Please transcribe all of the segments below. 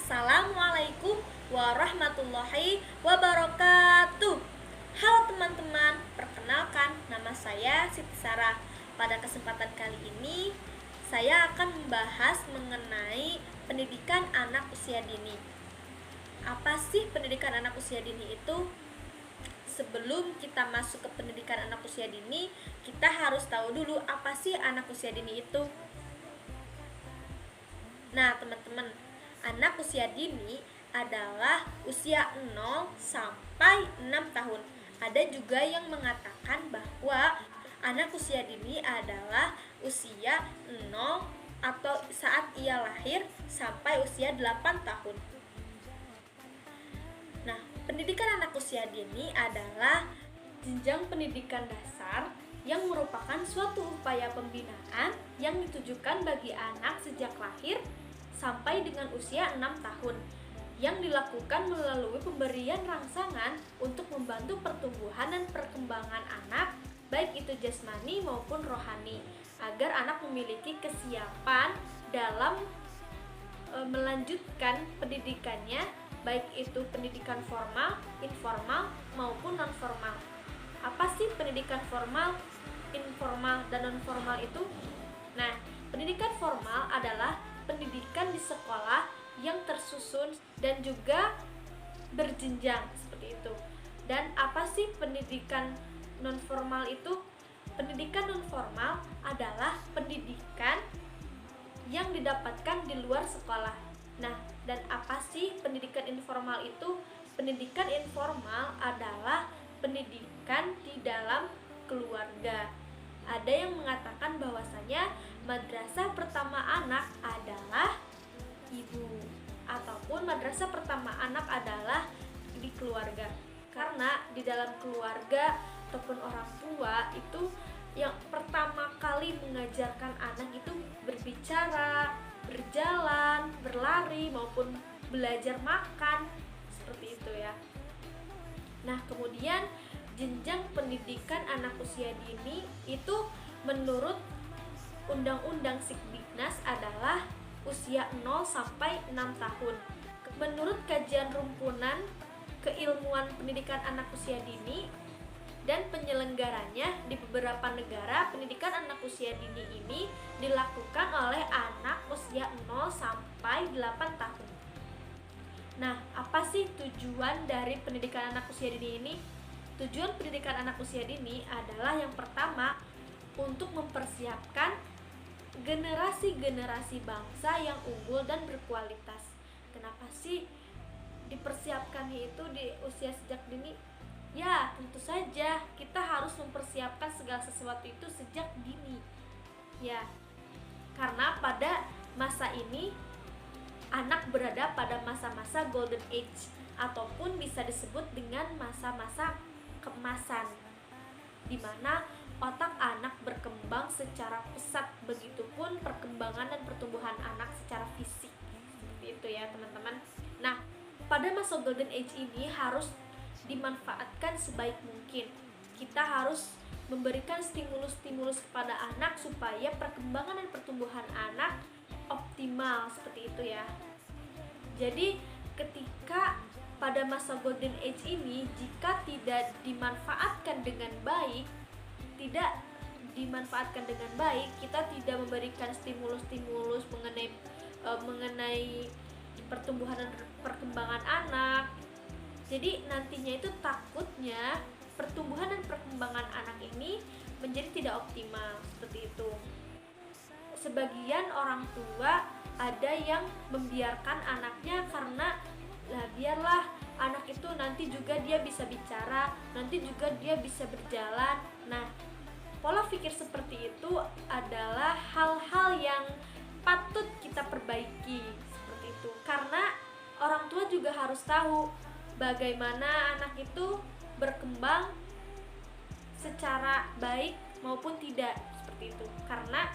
Assalamualaikum warahmatullahi wabarakatuh. Halo teman-teman, perkenalkan nama saya Siti Sarah. Pada kesempatan kali ini saya akan membahas mengenai pendidikan anak usia dini. Apa sih pendidikan anak usia dini itu? Sebelum kita masuk ke pendidikan anak usia dini, kita harus tahu dulu apa sih anak usia dini itu. Nah, teman-teman, anak usia dini adalah usia 0 sampai 6 tahun. Ada juga yang mengatakan bahwa anak usia dini adalah usia 0 atau saat ia lahir sampai usia 8 tahun. Nah, pendidikan anak usia dini adalah jenjang pendidikan dasar yang merupakan suatu upaya pembinaan yang ditujukan bagi anak sejak lahir sampai dengan usia 6 tahun yang dilakukan melalui pemberian rangsangan untuk membantu pertumbuhan dan perkembangan anak, baik itu jasmani maupun rohani, agar anak memiliki kesiapan dalam melanjutkan pendidikannya, baik itu pendidikan formal, informal maupun non-formal. Apa sih pendidikan formal, informal, dan non-formal itu? Nah, pendidikan formal adalah pendidikan di sekolah yang tersusun dan juga berjenjang seperti itu. Dan apa sih pendidikan non-formal itu? Pendidikan non-formal adalah pendidikan yang didapatkan di luar sekolah. Nah, dan apa sih pendidikan informal itu? Pendidikan informal adalah pendidikan di dalam keluarga. Ada yang mengatakan bahwasanya madrasah pertama anak adalah ibu, ataupun madrasah pertama anak adalah di keluarga. Karena di dalam keluarga ataupun orang tua itu yang pertama kali mengajarkan anak itu berbicara, berjalan, berlari maupun belajar makan, seperti itu ya. Nah, kemudian jenjang pendidikan anak usia dini itu menurut Undang-Undang Sikdiknas adalah usia 0 sampai 6 tahun. Menurut kajian rumpunan keilmuan pendidikan anak usia dini dan penyelenggaranya di beberapa negara, pendidikan anak usia dini ini dilakukan oleh anak usia 0 sampai 8 tahun. Nah, apa sih tujuan dari pendidikan anak usia dini ini? Tujuan pendidikan anak usia dini adalah yang pertama, untuk mempersiapkan generasi-generasi bangsa yang unggul dan berkualitas. Kenapa sih dipersiapkannya itu di usia sejak dini? Ya, tentu saja kita harus mempersiapkan segala sesuatu itu sejak dini. Ya, karena pada masa ini anak berada pada masa-masa golden age ataupun bisa disebut dengan masa-masa keemasan, di mana otak anak berkembang secara pesat, begitupun perkembangan dan pertumbuhan anak secara fisik. Seperti itu ya, teman-teman. Nah, pada masa golden age ini harus dimanfaatkan sebaik mungkin. Kita harus memberikan stimulus-stimulus kepada anak supaya perkembangan dan pertumbuhan anak optimal, seperti itu ya. Jadi ketika pada masa golden age ini, jika tidak dimanfaatkan dengan baik, kita tidak memberikan stimulus-stimulus mengenai pertumbuhan dan perkembangan anak. Jadi nantinya itu takutnya pertumbuhan dan perkembangan anak ini menjadi tidak optimal, seperti itu. Sebagian orang tua ada yang membiarkan anaknya karena biarlah anak itu nanti juga dia bisa bicara, nanti juga dia bisa berjalan. Nah, pola pikir seperti itu adalah hal-hal yang patut kita perbaiki, seperti itu. Karena orang tua juga harus tahu bagaimana anak itu berkembang secara baik maupun tidak, seperti itu. Karena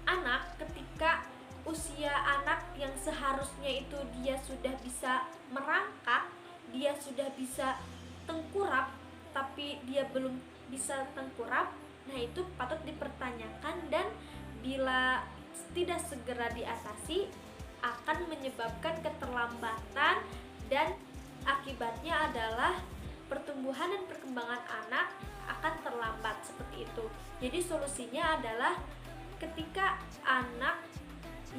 anak ketika usia anak yang seharusnya itu dia sudah bisa merangkak, dia sudah bisa tengkurap, tapi dia belum bisa tengkurap, nah itu patut dipertanyakan, dan bila tidak segera diatasi, akan menyebabkan keterlambatan dan akibatnya adalah pertumbuhan dan perkembangan anak akan terlambat seperti itu. Jadi solusinya adalah ketika anak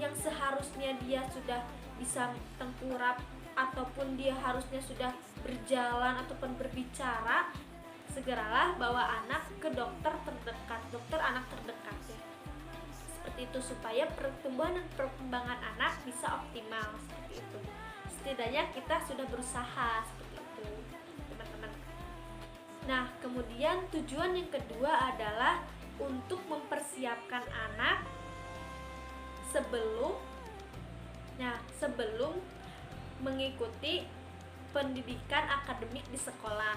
yang seharusnya dia sudah bisa tengkurap ataupun dia harusnya sudah berjalan ataupun berbicara, segeralah bawa anak ke dokter terdekat, dokter anak terdekat ya. Seperti itu supaya pertumbuhan dan perkembangan anak bisa optimal seperti itu. Setidaknya kita sudah berusaha seperti itu, teman-teman. Nah, kemudian tujuan yang kedua adalah untuk mempersiapkan anak sebelum mengikuti pendidikan akademik di sekolah.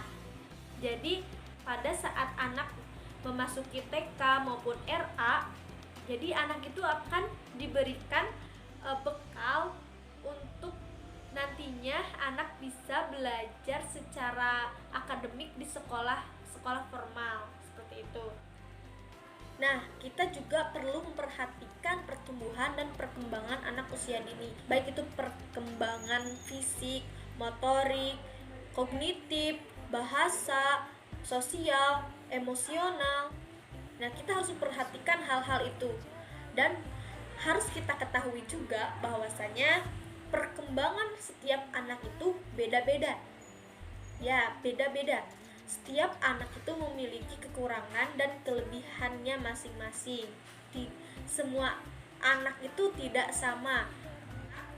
Jadi pada saat anak memasuki TK maupun RA, jadi anak itu akan diberikan bekal untuk nantinya anak bisa belajar secara akademik di sekolah formal seperti itu. Nah, kita juga perlu memperhatikan pertumbuhan dan perkembangan anak usia dini, baik itu perkembangan fisik, motorik, kognitif, bahasa, sosial, emosional. Nah, kita harus memperhatikan hal-hal itu. Dan harus kita ketahui juga bahwasanya perkembangan setiap anak itu beda-beda. Ya, beda-beda. Setiap anak itu memiliki kekurangan dan kelebihannya masing-masing. Semua anak itu tidak sama,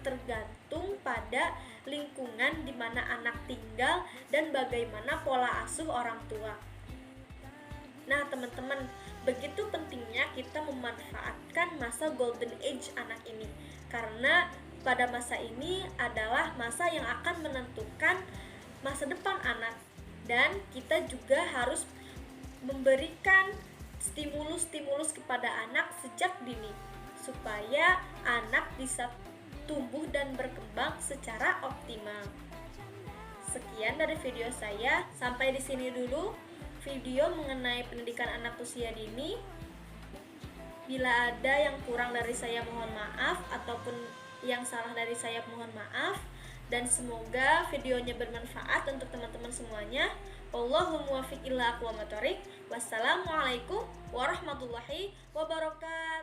tergantung pada lingkungan di mana anak tinggal dan bagaimana pola asuh orang tua. Nah, teman-teman, begitu pentingnya kita memanfaatkan masa golden age anak ini, karena pada masa ini adalah masa yang akan menentukan masa depan anak. Dan kita juga harus memberikan stimulus-stimulus kepada anak sejak dini supaya anak bisa tumbuh dan berkembang secara optimal. Sekian dari video saya, sampai di sini dulu video mengenai pendidikan anak usia dini. Bila ada yang kurang dari saya mohon maaf, ataupun yang salah dari saya mohon maaf. Dan semoga videonya bermanfaat untuk teman-teman semuanya. Wallahul muwaffiq ila aqwamit thoriq. Wassalamualaikum warahmatullahi wabarakatuh.